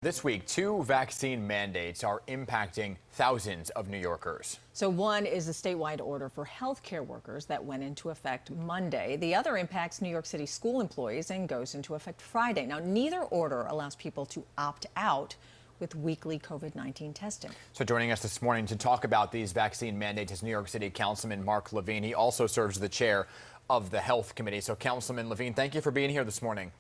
This week, two vaccine mandates are impacting thousands of New Yorkers. So one is a statewide order for healthcare workers that went into effect Monday. The other impacts New York City school employees and goes into effect Friday. Now, neither order allows people to opt out with weekly COVID-19 testing. So joining us this morning to talk about these vaccine mandates is New York City Councilman Mark Levine. He also serves as the chair of the Health Committee. So Councilman Levine, thank you for being here this morning.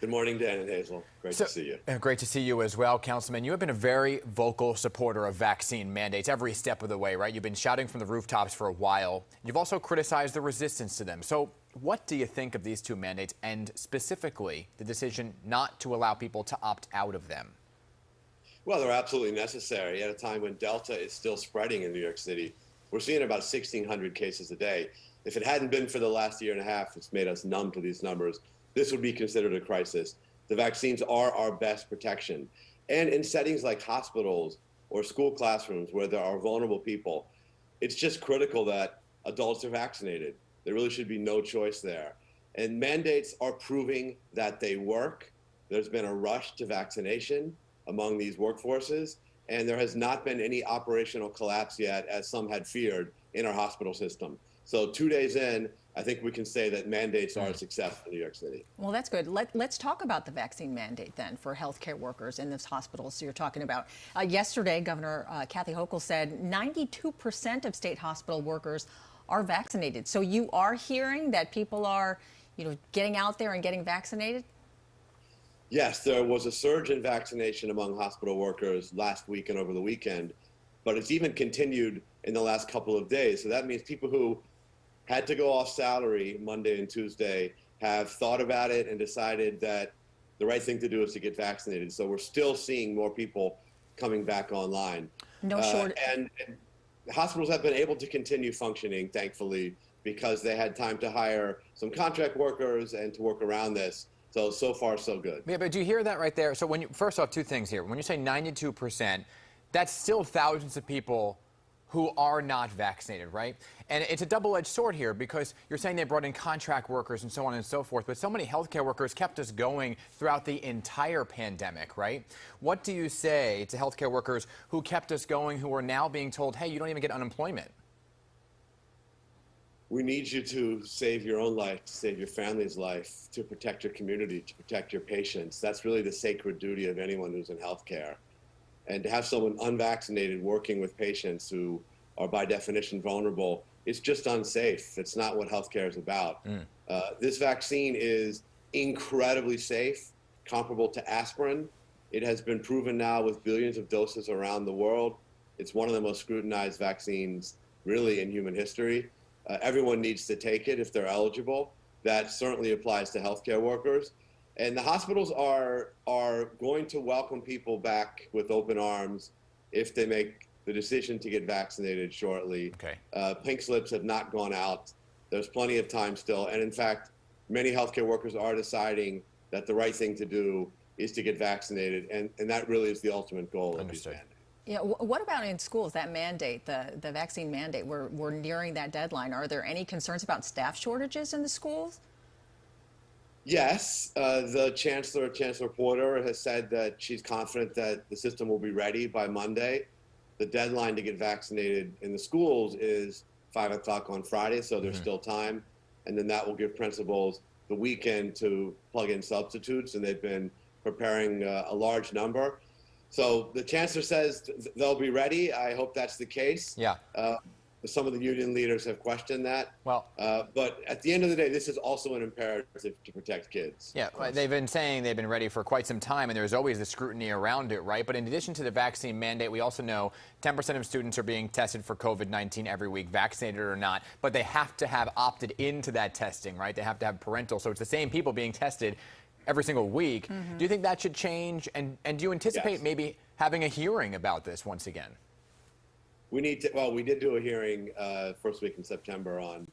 Good morning, Dan and Hazel. Great to see you. Great to see you as well, Councilman. You have been a very vocal supporter of vaccine mandates every step of the way, right? You've been shouting from the rooftops for a while. You've also criticized the resistance to them. So what do you think of these two mandates and specifically the decision not to allow people to opt out of them? Well, they're absolutely necessary at a time when Delta is still spreading in New York City. We're seeing about 1,600 cases a day. If it hadn't been for the last year and a half, it's made us numb to these numbers. This would be considered a crisis. The vaccines are our best protection. And in settings like hospitals or school classrooms where there are vulnerable people, it's just critical that adults are vaccinated. There really should be no choice there. And mandates are proving that they work. There's been a rush to vaccination among these workforces, and there has not been any operational collapse yet, as some had feared, in our hospital system. So 2 days in, I think we can say that mandates are a success in New York City. Well, that's good. Let's talk about the vaccine mandate then for healthcare workers in this hospital. So you're talking about yesterday, Governor Kathy Hochul said 92% of state hospital workers are vaccinated. So you are hearing that people are, getting out there and getting vaccinated? Yes, there was a surge in vaccination among hospital workers last week and over the weekend, but it's even continued in the last couple of days. So that means people who had to go off salary Monday and Tuesday have thought about it and decided that the right thing to do is to get vaccinated. So we're still seeing more people coming back online. No short. And hospitals have been able to continue functioning, thankfully, because they had time to hire some contract workers and to work around this. So far, so good. Yeah, but do you hear that right there? So first off, two things here. When you say 92%, that's still thousands of people who are not vaccinated, right? And it's a double-edged sword here because you're saying they brought in contract workers and so on and so forth, but so many healthcare workers kept us going throughout the entire pandemic, right? What do you say to healthcare workers who kept us going, who are now being told, hey, you don't even get unemployment? We need you to save your own life, to save your family's life, to protect your community, to protect your patients. That's really the sacred duty of anyone who's in healthcare. And to have someone unvaccinated working with patients who are by definition vulnerable, it's just unsafe. It's not what healthcare is about. This vaccine is incredibly safe, comparable to aspirin. It has been proven now with billions of doses around the world. It's one of the most scrutinized vaccines really in human history. Everyone needs to take it if they're eligible. That certainly applies to healthcare workers. And the hospitals are going to welcome people back with open arms if they make the decision to get vaccinated shortly. Okay. Pink slips have not gone out. There's plenty of time still. And in fact, many healthcare workers are deciding that the right thing to do is to get vaccinated. And that really is the ultimate goal of these mandates. Yeah, what about in schools, that mandate, the vaccine mandate? We're nearing that deadline. Are there any concerns about staff shortages in the schools? Yes, the Chancellor Porter has said that she's confident that the system will be ready by Monday. The deadline to get vaccinated in the schools is 5 o'clock on Friday, so there's still time. And then that will give principals the weekend to plug in substitutes, and they've been preparing a large number. So the Chancellor says they'll be ready. I hope that's the case. Yeah. Some of the union leaders have questioned that. Well, but at the end of the day, this is also an imperative to protect kids. Yeah, they've been saying they've been ready for quite some time, and there's always the scrutiny around it, right? But in addition to the vaccine mandate, we also know 10% of students are being tested for COVID-19 every week, vaccinated or not, but they have to have opted into that testing, right? They have to have parental. So it's the same people being tested every single week. Do you think that should change? And do you anticipate maybe having a hearing about this once again? We did do a hearing first week in September on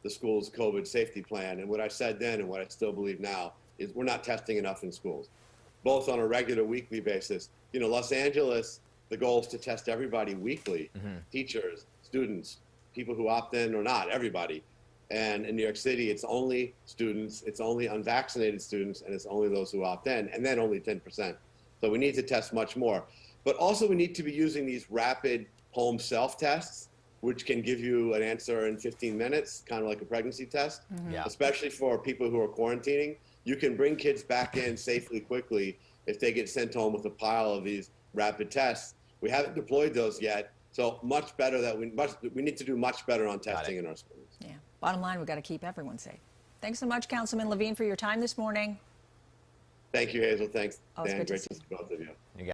the school's COVID safety plan. And what I said then and what I still believe now is we're not testing enough in schools, both on a regular weekly basis. Los Angeles, the goal is to test everybody weekly, teachers, students, people who opt in or not, everybody. And in New York City, it's only students, it's only unvaccinated students, and it's only those who opt in, and then only 10%. So we need to test much more. But also we need to be using these rapid home self-tests, which can give you an answer in 15 minutes, kind of like a pregnancy test, Yeah. especially for people who are quarantining. You can bring kids back in safely, quickly, if they get sent home with a pile of these rapid tests. We haven't deployed those yet, so much better that we need to do much better on testing in our schools. Yeah. Bottom line, we've got to keep everyone safe. Thanks so much, Councilman Levine, for your time this morning. Thank you, Hazel. Thanks, Always Dan. good to Great see to see both of you. You got